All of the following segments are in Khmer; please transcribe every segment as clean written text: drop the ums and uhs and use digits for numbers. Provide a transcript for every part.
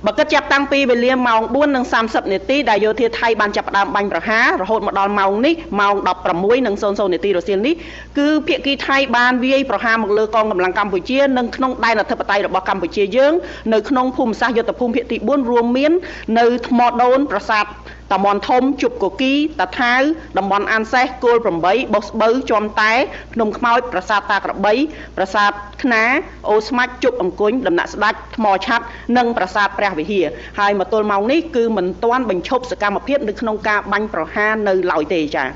បើគិតចាប់តាំងពីវេលាម៉ោង 4:30 នាទីដែលយោធាថៃបានចាប់ផ្ដើមបាញ់ប្រហាររហូតមកដល់ម៉ោងនេះម៉ោង 16:00 នាទីរសៀលនេះគឺភាគីថៃបានវាយប្រហារមកលើកងកម្លាំងកម្ពុជានិងក្នុងដែនអធិបតេយ្យរបស់កម្ពុជាយើងនៅក្នុងភូមិសាស្ត្រយុទ្ធភូមិភាគទី 4 រួមមាននៅថ្មដូនប្រាសាទតាមន់ធំជប់កគីតាថាវតំបន់អានសេះគោល 8 បោះស្បូវជាំតែភ្នំខ្មោចប្រាសាទតាក្របីប្រាសាទខ្នាអូស្មាច់ជប់អង្គុញដំណាក់ស្ដាច់ថ្មឆាត់និងប្រាសាទព្រះវិហារហើយមកទល់ម៉ោងនេះគឺមិនទាន់បញ្ឈប់សកម្មភាពនៅក្នុងការបាញ់ប្រហារនៅឡើយទេចា៎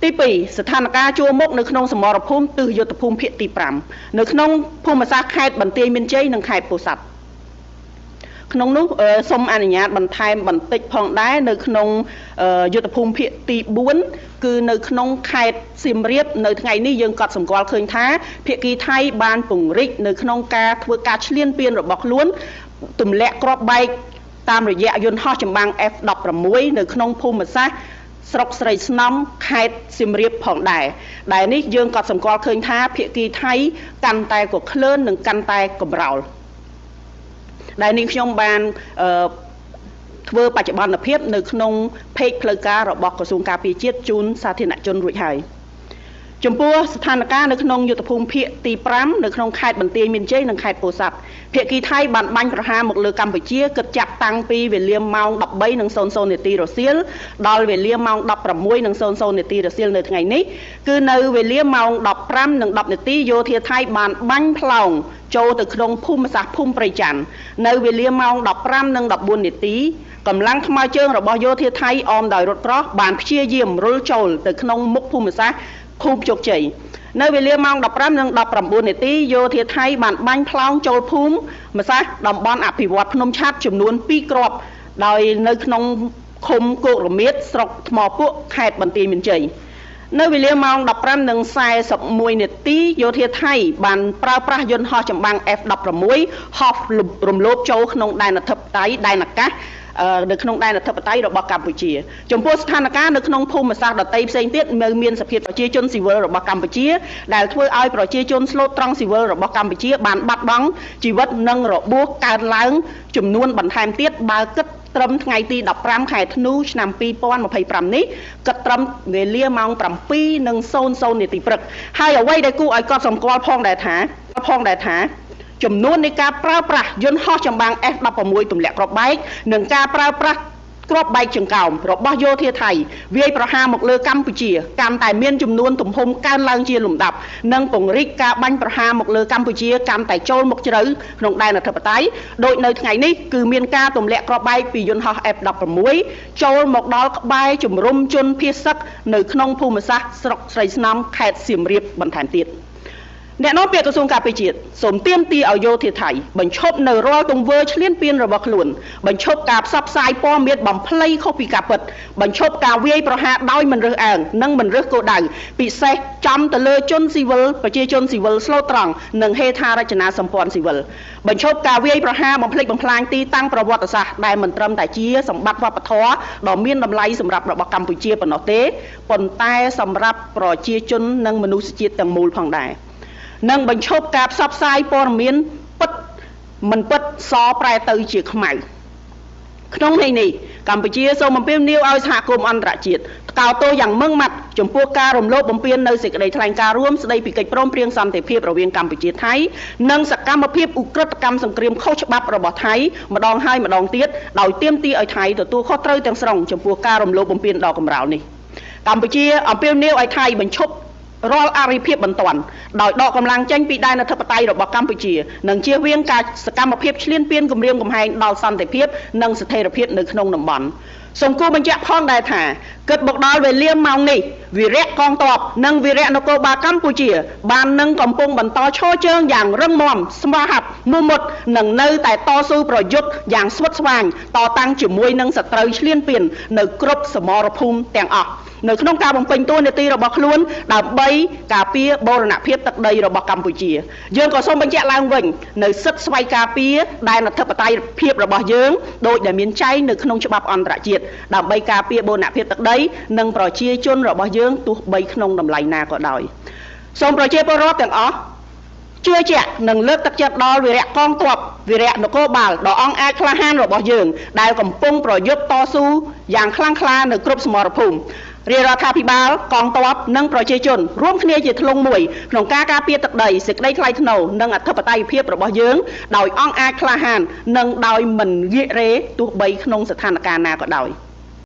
ទី 2 ស្ថានភាពជួរមុខនៅក្នុងសមរភូមិទិសយុទ្ធភូមិភាគទី 5 នៅក្នុងភូមិសាស្ត្រខេត្តបន្ទាយមានជ័យនិងខេត្តពោធិ៍សាត់ក្នុងនោះសូមអនុញ្ញាតបន្ថែមបន្តិចផងដែរនៅក្នុងយុទ្ធភូមិភាគទី 4 គឺនៅក្នុងខេត្តសៀមរាបនៅថ្ងៃនេះយើងក៏សម្គាល់ឃើញថាភាគីថៃបានពង្រីកនៅក្នុងការធ្វើការឈ្លានពានរបស់ខ្លួនទម្លាក់គ្រាប់បែកតាមរយៈយន្តហោះចម្បាំង F-16 នៅក្នុងភូមិសាស្ត្រស្រុកស្រីស្នំខេត្តសៀមរាបផងដែរដែលនេះយើងក៏សម្គាល់ឃើញថាភាគីថៃកាន់តែកក្លឿននិងកាន់តែកម្រោលដែលនេះខ្ញុំបានធ្វើបច្ចុប្បន្នភាពនៅក្នុងเพจផ្លូវការរបស់ក្រសួងការពារជាតិជូនសាធារណជនរួចហើយចំពោះស្ថានភាពនៅក្នុងយុទ្ធភូមិភាគទី 5 នៅក្នុងខេត្តបន្ទាយមានជ័យនិងខេត្តពោធិ៍សាត់ភាគីថៃបានបាញ់ប្រហារមកលើកម្ពុជាគិតចាប់តាំងពីវេលាម៉ោង 13:00 នាទីរសៀលដល់វេលាម៉ោង 16:00 នាទីរសៀលនៅថ្ងៃនេះគឺនៅវេលាម៉ោង 15:10 នាទីយោធាថៃបានបាញ់ផ្លោងចូលទៅក្នុងភូមិសាស្ត្រភូមិព្រៃច័ន្ទនៅវេលាម៉ោង 15:14 នាទីកម្លាំងថ្មើរជើងរបស់យោធាថៃអមដោយរថក្រោះបានព្យាយាមរុលចូលទៅក្នុងមុខភូមិសាស្ត្រភូមិជោគជ័យនៅវេលាម៉ោង 15:19 នាទីយោធាថៃបានបាញ់ផ្លោងចូលភូមិសាស្ត្រតំបន់អភិវឌ្ឍភ្នំឆាតចំនួន 2 គ្រាប់ដោយនៅក្នុងឃុំគោករមៀតស្រុកថ្មពួកខេត្តបន្ទាយមានជ័យនៅវេលាម៉ោង 15:41 នាទីយោធាថៃបានប្រើប្រាស់យន្តហោះចម្បាំង F-16 ហោះរំលោភចូលក្នុងដែនអធិបតេយ្យដែនអាកាសនៅក្នុងដែនអធិបតេយ្យរបស់កម្ពុជាចំពោះស្ថានភាពនៅក្នុងភូមិសាស្ត្រដទៃផ្សេងទៀតមានសភាពប្រជាជនស៊ីវិលរបស់កម្ពុជាដែលធ្វើឲ្យប្រជាជនស្លូតត្រង់ស៊ីវិលរបស់កម្ពុជាបានបាត់បង់ជីវិតនិងរបួសកើនឡើងចំនួនបន្ថែមទៀតបើគិតត្រឹមថ្ងៃទី 15 ខែធ្នូឆ្នាំ 2025 នេះគិតត្រឹមវេលាម៉ោង 7:00 នាទីព្រឹកហើយអ្វីដែលគួរឲ្យកត់សម្គាល់ផងដែរថាចំនួននៃការប្រើប្រាស់យន្តហោះចម្បាំង F-16 ទម្លាក់គ្រាប់បែកនិងការប្រើប្រាស់គ្រាប់បែកចង្កោមរបស់យោធាថៃវាយប្រហារមកលើកម្ពុជាកាន់តែមានចំនួនទំហំកើនឡើងជាលំដាប់និងពង្រីកការបាញ់ប្រហារមកលើកម្ពុជាកាន់តែចូលមកជ្រៅក្នុងដែនអធិបតេយ្យដោយនៅថ្ងៃនេះគឺមានការទម្លាក់គ្រាប់បែកពីយន្តហោះ F-16 ចូលមកដល់ក្បែរជំរំជនភៀសសឹកនៅក្នុងភូមិសាស្ត្រស្រុកស្រីស្នំខេត្តសៀមរាបបន្ថែមទៀតអ្នកនាំពាក្យក្រសួងការពារជាតិសូមទាមទារឲ្យយោធាថៃបញ្ឈប់នៅរាល់ទង្វើឈ្លានពានរបស់ខ្លួនបញ្ឈប់ការផ្សព្វផ្សាយព័ត៌មានបំភ្លៃខុសពីការពិតបញ្ឈប់ការវាយប្រហារដោយមិនរើសអើងនិងមិនរើសគោលដៅពិសេសចំទៅលើជនស៊ីវិលប្រជាជនស៊ីវិលស្លូតត្រង់និងហេដ្ឋារចនាសម្ព័ន្ធស៊ីវិលបញ្ឈប់ការវាយប្រហារបំភ្លេចបំផ្លាញទីតាំងប្រវត្តិសាស្ត្រដែលមិនត្រឹមតែជាសម្បត្តិវប្បធម៌ដ៏មានតម្លៃសម្រាប់របស់កម្ពុជាប៉ុណ្ណោះទេប៉ុន្តែសម្រាប់ប្រជាជននិងមនុស្សជាតិទាំងមូលផងដែរនិងបញ្ឈប់ការផ្សព្វផ្សាយព័ត៌មានពិតមិនពិតសប្រែទៅជាខ្មៅក្នុងន័យនេះកម្ពុជាសូមអំពាវនាវឲ្យសហគមន៍អន្តរជាតិថ្កោលទោសយ៉ាងម៉ឺងម៉ាត់ចំពោះការរំលោភបំពាននៅសេចក្តីថ្លែងការណ៍រួមស្តីពីកិច្ចព្រមព្រៀងសន្តិភាពរវាងកម្ពុជាថៃនិងសកម្មភាពឧក្រិដ្ឋកម្មសង្គ្រាមខុសច្បាប់របស់ថៃម្ដងហើយម្ដងទៀតដោយទាមទារឲ្យថៃទទួលខុសត្រូវទាំងស្រុងចំពោះការរំលោភបំពានដ៏កម្រោលនេះកម្ពុជាអំពាវនាវឲ្យថៃបញ្ឈប់រាល់អរិភាពបន្ទាន់ដោយដកកម្លាំងចេញពីដែនអធិបតេយ្យរបស់កម្ពុជានិងជៀសវាងការសកម្មភាពឈ្លានពានគម្រាមកំហែងដល់សន្តិភាពនិងស្ថិរភាពនៅក្នុងតំបន់សូមគូបញ្ជាក់ផងដែរថាគិតមកដល់វេលាម៉ោងនេះវីរៈកងទ័ពនិងវីរៈនគរបាលកម្ពុជាបាននឹងកំពុងបន្តឈរជើងយ៉ាងរឹងមាំស្មោះហັດមោះមុតនិងនៅតែតស៊ូប្រយុទ្ធយ៉ាងស្វិតស្វាញតតាំងជាមួយនឹងសត្រូវឈ្លានពាននៅគ្រប់សមរភូមិទាំងអស់នៅក្នុងការបំពេញតួនាទីរបស់ខ្លួនដើម្បីការពារបូរណភាពទឹកដីរបស់កម្ពុជាយើងក៏សូមបញ្ជាក់ឡើងវិញនៅសិទ្ធិស្វ័យការពារដែនអធិបតេយ្យភាពរបស់យើងដោយដែលមានចែងនៅក្នុងច្បាប់អន្តរជាតិដើម្បីការពារបូរណភាពទឹកដីនិងប្រជាជនរបស់យើងទោះបីក្នុងតម្លៃណាក៏ដោយសូមប្រជាពលរដ្ឋទាំងអស់ ជឿជាក់នឹងលើកទឹកចិត្តដល់វីរៈកងទ័ពវីរៈនគរបាលដ៏អង់អាចក្លាហានរបស់យើងដែលកំពុងប្រយុទ្ធតស៊ូយ៉ាងខ្លាំងក្លានៅគ្រប់សមរភូមិរាជរដ្ឋាភិបាលកងទ័ពនិងប្រជាជនរួមគ្នាជាធ្លុងមួយក្នុងការការពារទឹកដីសេចក្តីថ្លៃថ្នូរនិងអធិបតេយ្យភាពរបស់យើងដោយអង់អាចក្លាហាននិងដោយមិនងាករេទោះបីក្នុងស្ថានភាពណាក៏ដោយ